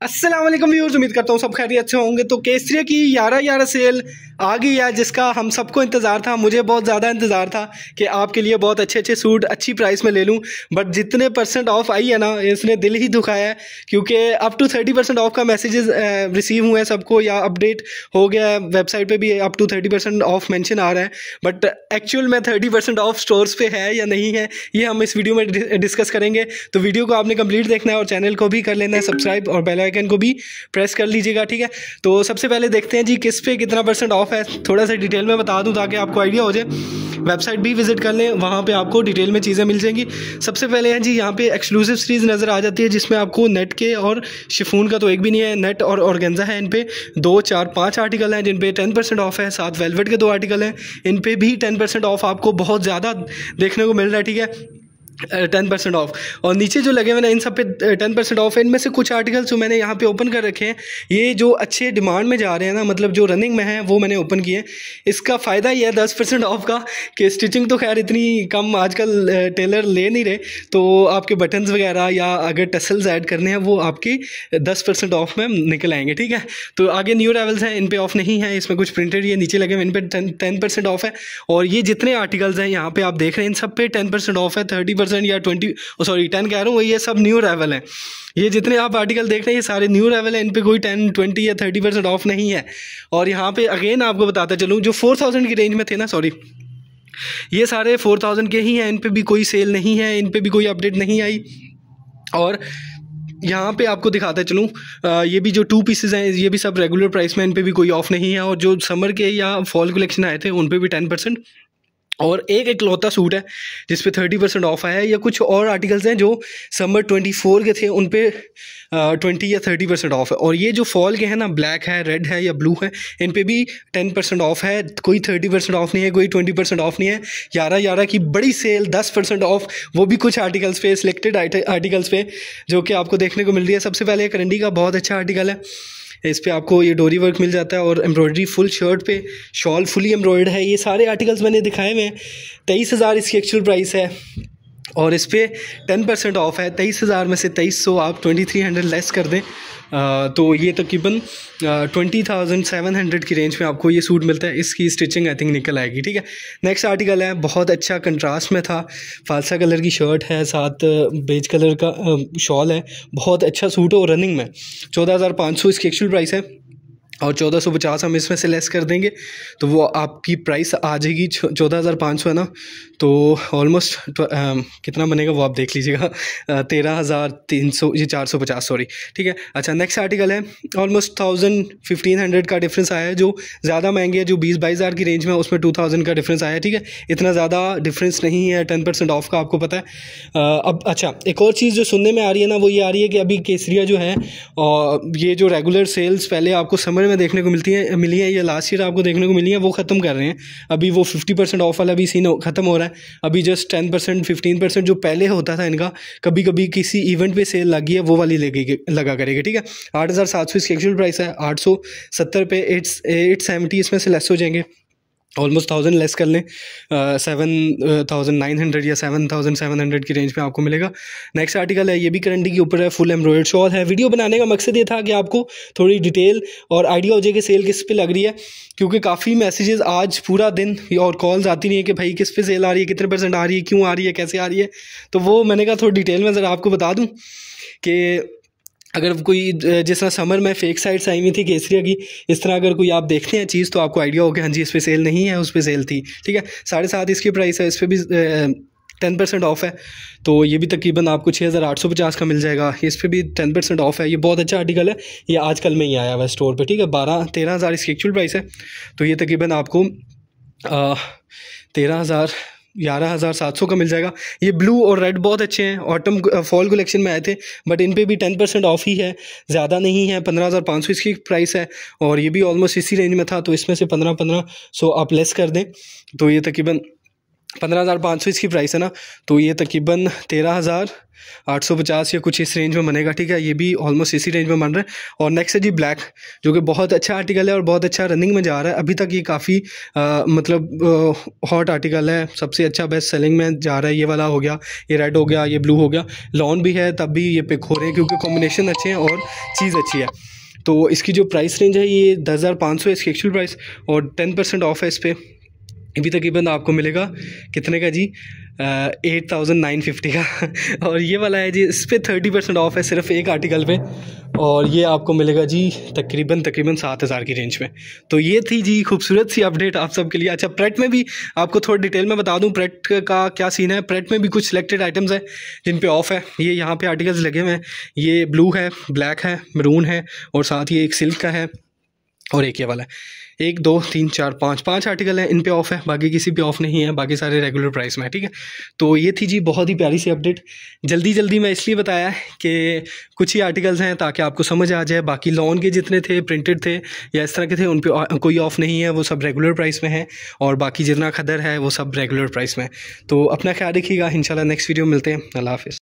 अस्सलाम वालेकुम व्यूअर्स, उम्मीद करता हूँ सब खैरियत से होंगे। तो केसरिया की 11/11 सेल आ गई है, जिसका हम सबको इंतज़ार था। मुझे बहुत ज़्यादा इंतज़ार था कि आपके लिए बहुत अच्छे अच्छे सूट अच्छी प्राइस में ले लूँ, बट जितने % ऑफ़ आई है ना, इसने दिल ही दुखाया है। क्योंकि अप टू 30% ऑफ़ का मैसेजेस रिसीव हुए हैं सबको, या अपडेट हो गया है वेबसाइट पे भी अप टू 30% ऑफ़ मेंशन आ रहा है, बट एक्चुअल में 30% ऑफ़ स्टोर्स पे है या नहीं है, ये हम इस वीडियो में डिस्कस करेंगे। तो वीडियो को आपने कंप्लीट देखना है और चैनल को भी कर लेना है सब्सक्राइब, और बेल आइकन को भी प्रेस कर लीजिएगा, ठीक है। तो सबसे पहले देखते हैं जी किस पे कितना % ऑफ है, थोड़ा सा डिटेल में बता दूं ताकि आपको आइडिया हो जाए। वेबसाइट भी विजिट कर लें, वहाँ पे आपको डिटेल में चीज़ें मिल जाएंगी। सबसे पहले है जी यहाँ पे एक्सक्लूसिव सीरीज़ नज़र आ जाती है, जिसमें आपको नेट के और शिफॉन का तो एक भी नहीं है, नेट और ऑर्गेन्जा है। इन पे 2, 4, 5 आर्टिकल हैं जिन पे 10% ऑफ है। साथ वेलवेट के 2 आर्टिकल हैं, इन पे भी 10% ऑफ आपको बहुत ज़्यादा देखने को मिल रहा है, ठीक है। 10% ऑफ, और नीचे जो लगे हुए ना इन सब पे 10% ऑफ है। इनमें से कुछ आर्टिकल्स जो मैंने यहाँ पे ओपन कर रखे हैं, ये जो अच्छे डिमांड में जा रहे हैं ना, मतलब जो रनिंग में है वो मैंने ओपन किए। इसका फ़ायदा ये है 10% ऑफ का कि स्टिचिंग तो खैर इतनी कम आजकल टेलर ले नहीं रहे, तो आपके बटन्स वगैरह या अगर टसल्स ऐड करने हैं वो आपके 10% ऑफ में निकल आएंगे, ठीक है। तो आगे न्यू अराइवल्स हैं, इन पे ऑफ नहीं है। इसमें कुछ प्रिंटेड ये नीचे लगे हुए, इन पे 10% ऑफ है। और ये जितने आर्टिकल्स हैं यहाँ पे आप देख रहे हैं, इन सब पे 10% ऑफ है। 30% या 10 कह रहा हूँ, ये सब न्यू अराइवल हैं। ये जितने आप आर्टिकल देख रहे हैं ये सारे न्यू अराइवल हैं, इन पे कोई 10, 20 या 30% ऑफ नहीं है। और यहाँ पे अगेन आपको बताता चलूँ, जो 4000 की रेंज में थे ना, सॉरी, ये सारे 4000 के ही हैं। इन पे भी कोई सेल नहीं है, इन पे भी कोई अपडेट नहीं आई। और यहाँ पे आपको दिखाता चलूँ, ये भी जो 2 पीसेज हैं ये भी सब रेगुलर प्राइस में, इन पे भी कोई ऑफ नहीं है। और जो समर के या फॉल कलेक्शन आए थे उन पे भी 10%, और एक इकलौता सूट है जिस पे 30% ऑफ आया है। या कुछ और आर्टिकल्स हैं जो समर 24 के थे, उन पे 20 या 30% ऑफ है। और ये जो फॉल के हैं ना, ब्लैक है, रेड है या ब्लू है, इन पे भी 10% ऑफ है। कोई 30% ऑफ नहीं है, कोई 20% ऑफ नहीं है। 11/11 की बड़ी सेल, 10% ऑफ, वो भी कुछ आर्टिकल्स पे, सिलेक्टेड आर्टिकल्स पे, जो कि आपको देखने को मिल रही है। सबसे पहले करंडी का बहुत अच्छा आर्टिकल है, इस पे आपको ये डोरी वर्क मिल जाता है, और एम्ब्रॉयडरी फुल शर्ट पे, शॉल फुली एम्ब्रॉयड है। ये सारे आर्टिकल्स मैंने दिखाए हुए हैं। 23,000 इसकी एक्चुअल प्राइस है, और इस पे 10% ऑफ है। 23,000 में से 2300 आप 2300 लेस कर दें, तो ये तकरीबन 20,700 की रेंज में आपको ये सूट मिलता है। इसकी स्टिचिंग आई थिंक निकल आएगी, ठीक है। नेक्स्ट आर्टिकल है, बहुत अच्छा कंट्रास्ट में था, फालसा कलर की शर्ट है, साथ बेज कलर का शॉल है। बहुत अच्छा सूट है और रनिंग में 14,500 इसकी एक्चुअल प्राइस है, और 1450 हम इसमें से लेस कर देंगे तो वो आपकी प्राइस आ जाएगी 14,500 है ना, तो ऑलमोस्ट कितना बनेगा वो आप देख लीजिएगा। 13,300, ये 450, सॉरी, ठीक है। अच्छा, नेक्स्ट आर्टिकल है, ऑलमोस्ट 1,500 का डिफरेंस आया है। जो ज़्यादा महंगे है, जो 20-22 की रेंज में, उसमें 2,000 का डिफरेंस आया है, ठीक है। इतना ज़्यादा डिफरेंस नहीं है 10% ऑफ का, आपको पता है। अब अच्छा, एक और चीज़ जो सुनने में आ रही है ना, वो ये आ रही है कि अभी केसरिया जो है, और ये जो रेगुलर सेल्स पहले आपको समर में देखने को मिली है, या लास्ट ईयर आपको देखने को मिली है, वो ख़त्म कर रहे हैं। अभी वो 50% ऑफ वाला भी सीन ख़त्म हो रहा है। अभी जस्ट 10%, 15% जो पहले होता था इनका, कभी कभी किसी इवेंट पे सेल लगी है, वो वाली लगा करेगी, ठीक है। 8,700 इसकी एक्चुअल प्राइस है। 870 पे 870 इसमें से लेस हो जाएंगे, ऑलमोस्ट 1000 लेस कर लें, 7,900 या 7,700 की रेंज में आपको मिलेगा। नेक्स्ट आर्टिकल है, ये भी करंडी के ऊपर है, फुल एम्ब्रॉयडर्ड शॉल है। वीडियो बनाने का मकसद ये था कि आपको थोड़ी डिटेल और आइडिया हो जाए कि सेल किस पे लग रही है, क्योंकि काफ़ी मैसेजेस आज पूरा दिन और कॉल्स आती नहीं है कि भाई किस पे सेल आ रही है, कितने % आ रही है, क्यों आ रही है, कैसे आ रही है। तो वो मैंने कहा थोड़ी डिटेल में ज़रा आपको बता दूँ कि अगर कोई, जिस तरह समर में फेक साइट्स आई हुई थी केसरिया की, इस तरह अगर कोई आप देखते हैं चीज़, तो आपको आइडिया हो कि हाँ जी इस पे सेल नहीं है, उस पे सेल थी, ठीक है। 7.5 इसकी प्राइस है, इस पर भी 10% ऑफ है, तो ये भी तकरीबन आपको 6,850 का मिल जाएगा। इस पर भी 10% ऑफ है। ये बहुत अच्छा आर्टिकल है, ये आजकल में ही आया हुआ है स्टोर पे, ठीक है। 13,000 इसकी एक्चुअल प्राइस है, तो ये तकरीबन आपको 11,700 का मिल जाएगा। ये ब्लू और रेड बहुत अच्छे हैं, ऑटम फॉल कलेक्शन में आए थे, बट इन पे भी 10% ऑफ ही है, ज़्यादा नहीं है। 15,500 इसकी प्राइस है, और ये भी ऑलमोस्ट इसी रेंज में था, तो इसमें से 1500 आप लेस कर दें, तो ये तकरीबन 15,500 इसकी प्राइस है ना, तो ये तकरीबन 13,850 या कुछ इस रेंज में बनेगा, ठीक है। ये भी ऑलमोस्ट इसी रेंज में बन रहा है। और नेक्स्ट है जी ब्लैक, जो कि बहुत अच्छा आर्टिकल है और बहुत अच्छा रनिंग में जा रहा है अभी तक। ये काफ़ी मतलब हॉट आर्टिकल है, सबसे अच्छा बेस्ट सेलिंग में जा रहा है। ये वाला हो गया, ये रेड हो गया, ये ब्लू हो गया, लॉन भी है तब भी ये पिक हो रहे हैं क्योंकि कॉम्बिनेशन अच्छे हैं और चीज़ अच्छी है। तो इसकी जो प्राइस रेंज है ये 10,500 है इसकी एक्चुअल प्राइस, और 10% ऑफ है इस पर। अभी तकरीबन आपको मिलेगा कितने का जी, 8,950 का। और ये वाला है जी, इस पर 30% ऑफ है सिर्फ एक आर्टिकल पे, और ये आपको मिलेगा जी तकरीबन 7,000 की रेंज में। तो ये थी जी खूबसूरत सी अपडेट आप सब के लिए। अच्छा, प्रेट में भी आपको थोड़ा डिटेल में बता दूं प्रेट का क्या सीन है। प्रेट में भी कुछ सिलेक्टेड आइटम्स हैं जिन पे ऑफ है। ये यहाँ पे आर्टिकल्स लगे हुए हैं, ये ब्लू है, ब्लैक है, मैरून है, और साथ ही एक सिल्क का है, और एक ये वाला है। 1 2 3 4 5 आर्टिकल हैं, इन पे ऑफ है, बाकी किसी पे ऑफ नहीं है, बाकी सारे रेगुलर प्राइस में है, ठीक है। तो ये थी जी बहुत ही प्यारी सी अपडेट। जल्दी मैं इसलिए बताया है कि कुछ ही आर्टिकल्स हैं ताकि आपको समझ आ जाए। बाकी लॉन के जितने थे, प्रिंटेड थे या इस तरह के थे, उन पे कोई ऑफ नहीं है, वो सब रेगुलर प्राइस में है। और बाकी जितना खदर है वो सब रेगुलर प्राइस में है। तो अपना ख्याल रखिएगा, इंशाल्लाह नेक्स्ट वीडियो मिलते हैं। अल्लाह हाफिज़।